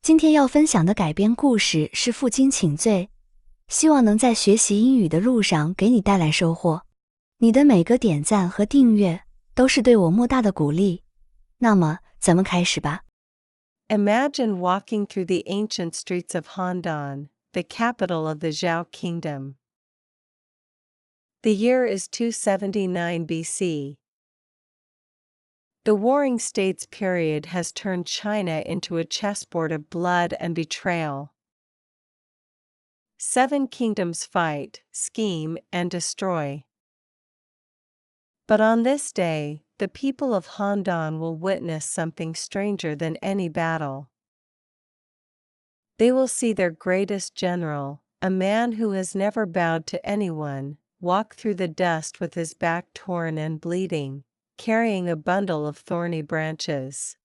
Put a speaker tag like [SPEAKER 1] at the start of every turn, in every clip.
[SPEAKER 1] 今天要分享的改编故事是负荆请罪，希望能在学习英语的路上给你带来收获。你的每个点赞和订阅都是对我莫大的鼓励。那么，咱们开始吧。
[SPEAKER 2] Imagine walking through the ancient streets of Handan, the capital of the Zhou Kingdom. The year is 279 BC. The Warring States period has turned China into a chessboard of blood and betrayal. 7 kingdoms fight, scheme, and destroy. But on this day, the people of Handan will witness something stranger than any battle. They will see their greatest general, a man who has never bowed to anyone, walk through the dust with his back torn and bleeding, carrying a bundle of thorny branches.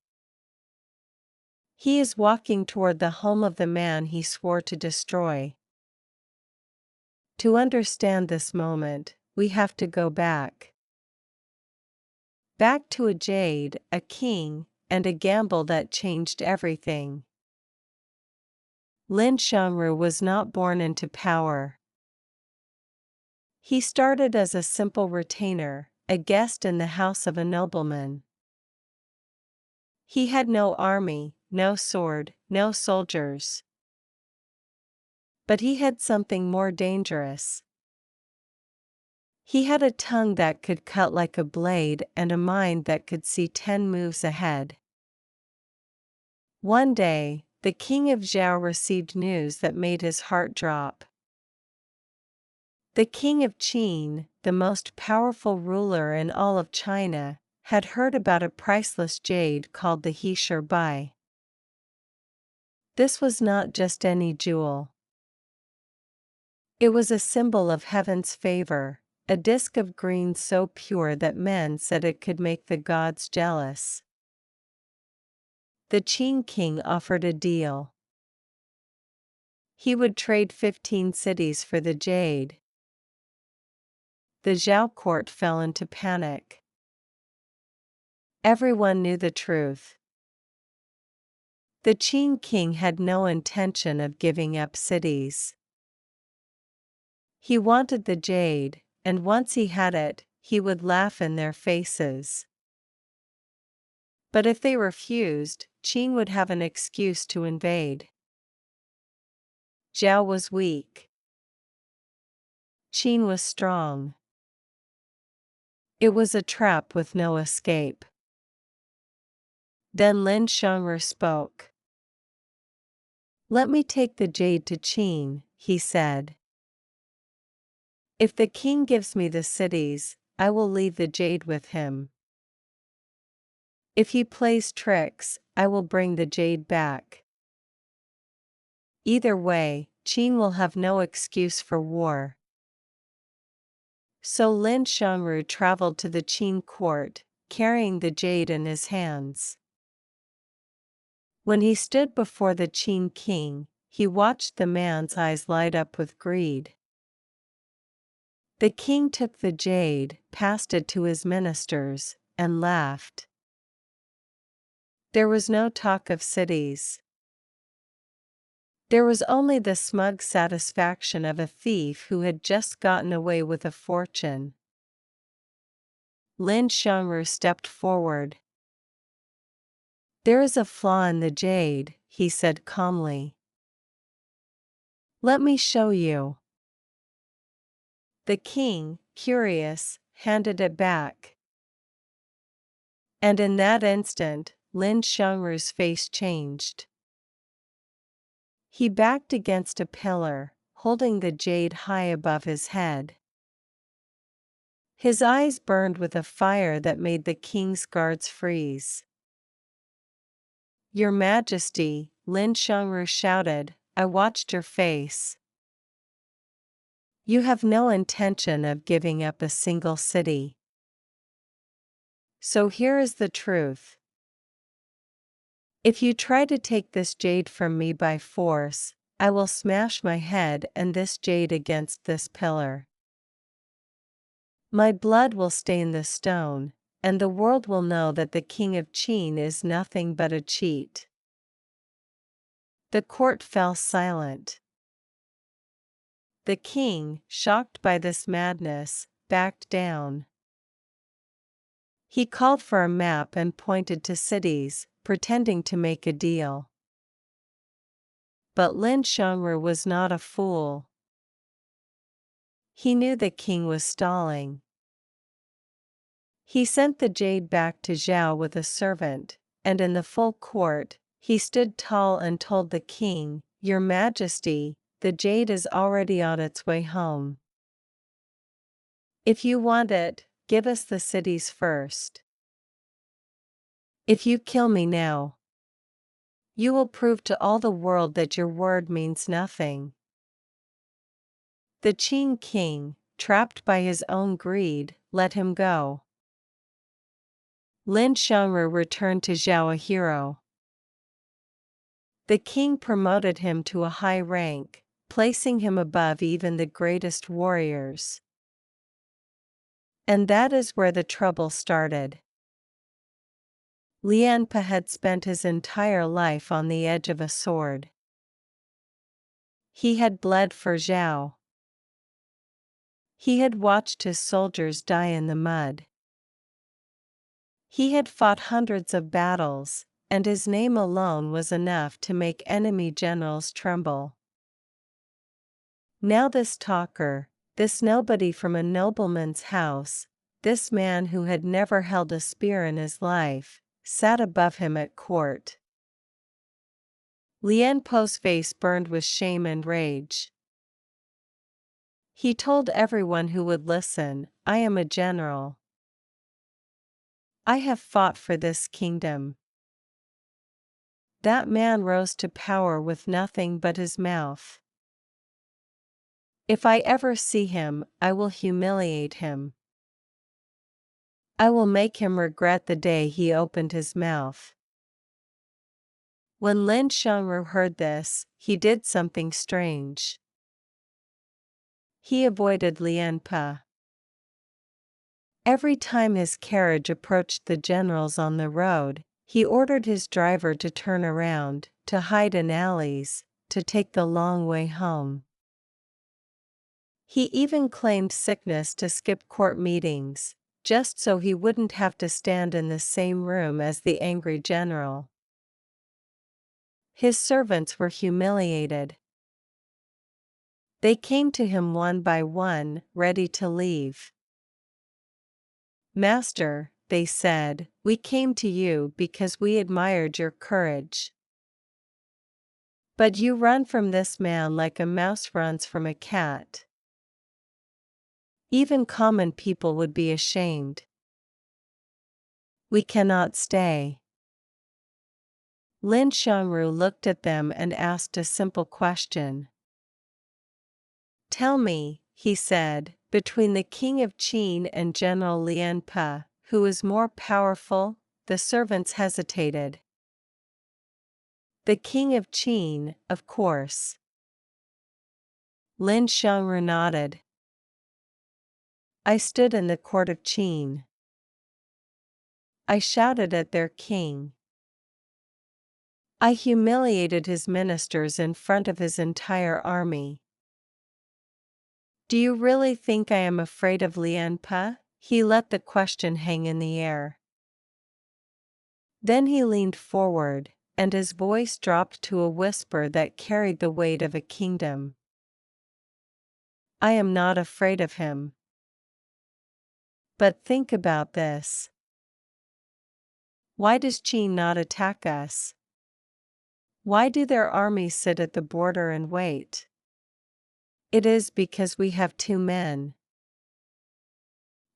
[SPEAKER 2] He is walking toward the home of the man he swore to destroy. To understand this moment, we have to go back. Back to a jade, a king, and a gamble that changed everything. Lin Xiangru was not born into power. He started as a simple retainer, a guest in the house of a nobleman. He had no army, no sword, no soldiers. But he had something more dangerous. He had a tongue that could cut like a blade and a mind that could see 10 moves ahead. One day, the king of Zhou received news that made his heart drop. The king of Qin, the most powerful ruler in all of China, had heard about a priceless jade called the He Shi Bai. This was not just any jewel. It was a symbol of heaven's favor, a disk of green so pure that men said it could make the gods jealous. The Qin king offered a deal. He would trade 15 cities for the jade. The Zhou court fell into panic. Everyone knew the truth. The Qin king had no intention of giving up cities. He wanted the jade, and once he had it, he would laugh in their faces. But if they refused, Qin would have an excuse to invade. Zhou was weak. Qin was strong. It was a trap with no escape. Then Lin Xiangru spoke. "Let me take the jade to Qin," he said. "If the king gives me the cities, I will leave the jade with him. If he plays tricks, I will bring the jade back. Either way, Qin will have no excuse for war." So Lin Xiangru traveled to the Qin court, carrying the jade in his hands. When he stood before the Qin king, he watched the man's eyes light up with greed. The king took the jade, passed it to his ministers, and laughed. There was no talk of cities. There was only the smug satisfaction of a thief who had just gotten away with a fortune. Lin Xiangru stepped forward. "There is a flaw in the jade," he said calmly. "Let me show you." The king, curious, handed it back. And in that instant, Lin Xiangru's face changed. He backed against a pillar, holding the jade high above his head. His eyes burned with a fire that made the king's guards freeze. "Your Majesty," Lin Xiangru shouted, "I watched your face. You have no intention of giving up a single city. So here is the truth. If you try to take this jade from me by force, I will smash my head and this jade against this pillar. My blood will stain the stone, and the world will know that the king of Qin is nothing but a cheat." The court fell silent. The king, shocked by this madness, backed down. He called for a map and pointed to cities, pretending to make a deal. But Lin Xiongru was not a fool. He knew the king was stalling. He sent the jade back to Zhao with a servant, and in the full court, he stood tall and told the king, "Your Majesty, the jade is already on its way home. If you want it, give us the cities first. If you kill me now, you will prove to all the world that your word means nothing." The Qin king, trapped by his own greed, let him go. Lin Xiongru returned to Zhao a hero. The king promoted him to a high rank, placing him above even the greatest warriors. And that is where the trouble started. Lian Pe had spent his entire life on the edge of a sword. He had bled for Zhao. He had watched his soldiers die in the mud. He had fought hundreds of battles, and his name alone was enough to make enemy generals tremble. Now this talker, this nobody from a nobleman's house, this man who had never held a spear in his life, sat above him at court. Lian Po's face burned with shame and rage. He told everyone who would listen, "I am a general. I have fought for this kingdom." That man rose to power with nothing but his mouth. If I ever see him, I will humiliate him. I will make him regret the day he opened his mouth. When Lin Xiongru heard this, he did something strange. He avoided Lian Pe. Every time his carriage approached the generals on the road, he ordered his driver to turn around, to hide in alleys, to take the long way home. He even claimed sickness to skip court meetings, just so he wouldn't have to stand in the same room as the angry general. His servants were humiliated. They came to him one by one, ready to leave. "Master," they said, "we came to you because we admired your courage. But you run from this man like a mouse runs from a cat. Even common people would be ashamed. We cannot stay." Lin Xiongru looked at them and asked a simple question. "Tell me," he said, "between the king of Qin and General Lian Pe, who is more powerful?" The servants hesitated. "The king of Qin, of course." Lin Xiongru nodded. "I stood in the court of Qin. I shouted at their king. I humiliated his ministers in front of his entire army. Do you really think I am afraid of Lian Pe?" He let the question hang in the air. Then he leaned forward, and his voice dropped to a whisper that carried the weight of a kingdom. "I am not afraid of him. But think about this. Why does Qin not attack us? Why do their armies sit at the border and wait? It is because we have two men.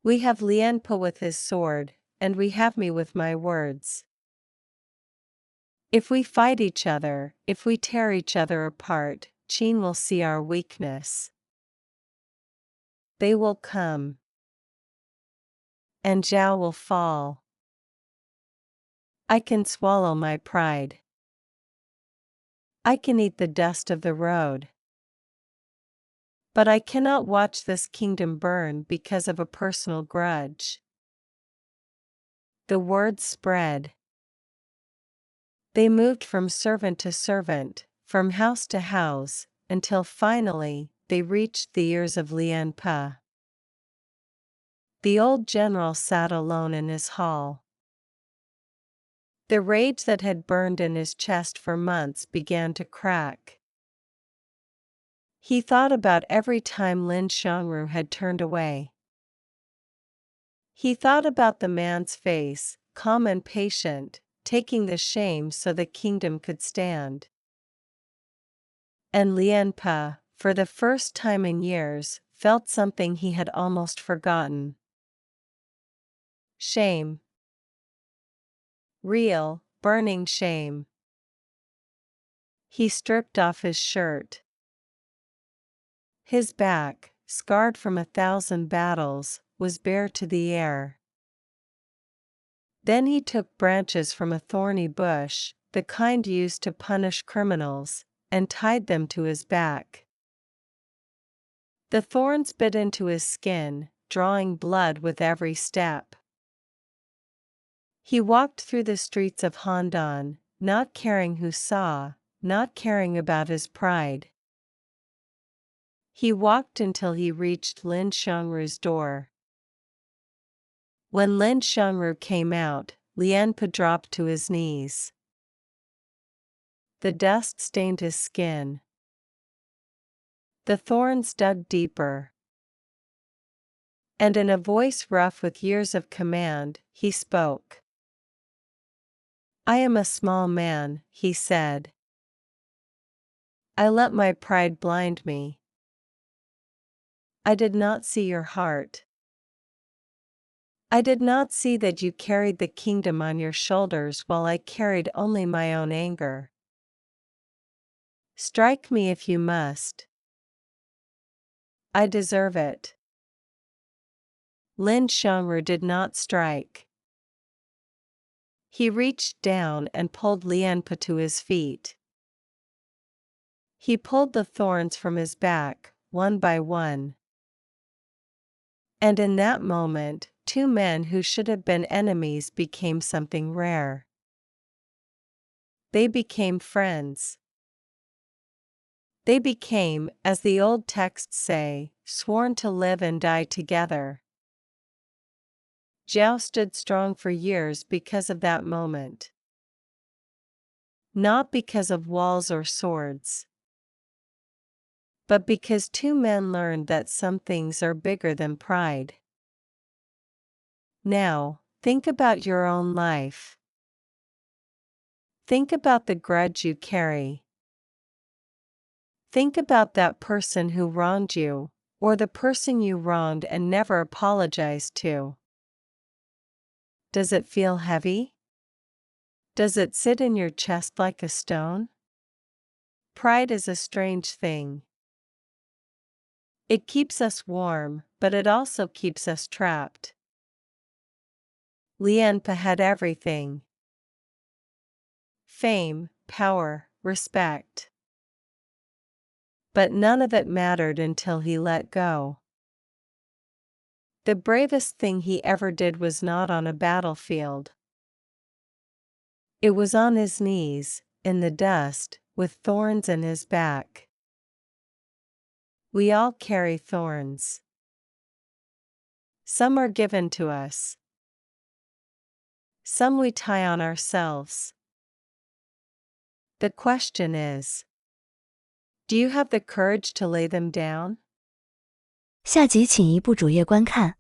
[SPEAKER 2] We have Lian Pe with his sword, and we have me with my words. If we fight each other, if we tear each other apart, Qin will see our weakness. They will come. And Zhao will fall. I can swallow my pride. I can eat the dust of the road. But I cannot watch this kingdom burn because of a personal grudge." The words spread. They moved from servant to servant, from house to house, until finally they reached the ears of Lian Pe. The old general sat alone in his hall. The rage that had burned in his chest for months began to crack. He thought about every time Lin Xiangru had turned away. He thought about the man's face, calm and patient, taking the shame so the kingdom could stand. And Lian Pe, for the first time in years, felt something he had almost forgotten. Shame. Real, burning shame. He stripped off his shirt. His back, scarred from 1,000 battles, was bare to the air. Then he took branches from a thorny bush, the kind used to punish criminals, and tied them to his back. The thorns bit into his skin, drawing blood with every step. He walked through the streets of Handan, not caring who saw, not caring about his pride. He walked until he reached Lin Xiangru's door. When Lin Xiangru came out, Lian Pe dropped to his knees. The dust stained his skin. The thorns dug deeper. And in a voice rough with years of command, he spoke. "I am a small man," he said. "I let my pride blind me. I did not see your heart. I did not see that you carried the kingdom on your shoulders while I carried only my own anger. Strike me if you must. I deserve it." Lin Xiangru did not strike. He reached down and pulled Lian Pe to his feet. He pulled the thorns from his back, one by one. And in that moment, two men who should have been enemies became something rare. They became friends. They became, as the old texts say, sworn to live and die together. Zhao stood strong for years because of that moment. Not because of walls or swords, but because two men learned that some things are bigger than pride. Now, think about your own life. Think about the grudge you carry. Think about that person who wronged you, or the person you wronged and never apologized to. Does it feel heavy? Does it sit in your chest like a stone? Pride is a strange thing. It keeps us warm, but it also keeps us trapped. Lian Pe had everything. Fame, power, respect. But none of it mattered until he let go. The bravest thing he ever did was not on a battlefield. It was on his knees, in the dust, with thorns in his back. We all carry thorns. Some are given to us. Some we tie on ourselves. The question is, do you have the courage to lay them down?
[SPEAKER 1] 下集请移步主页观看。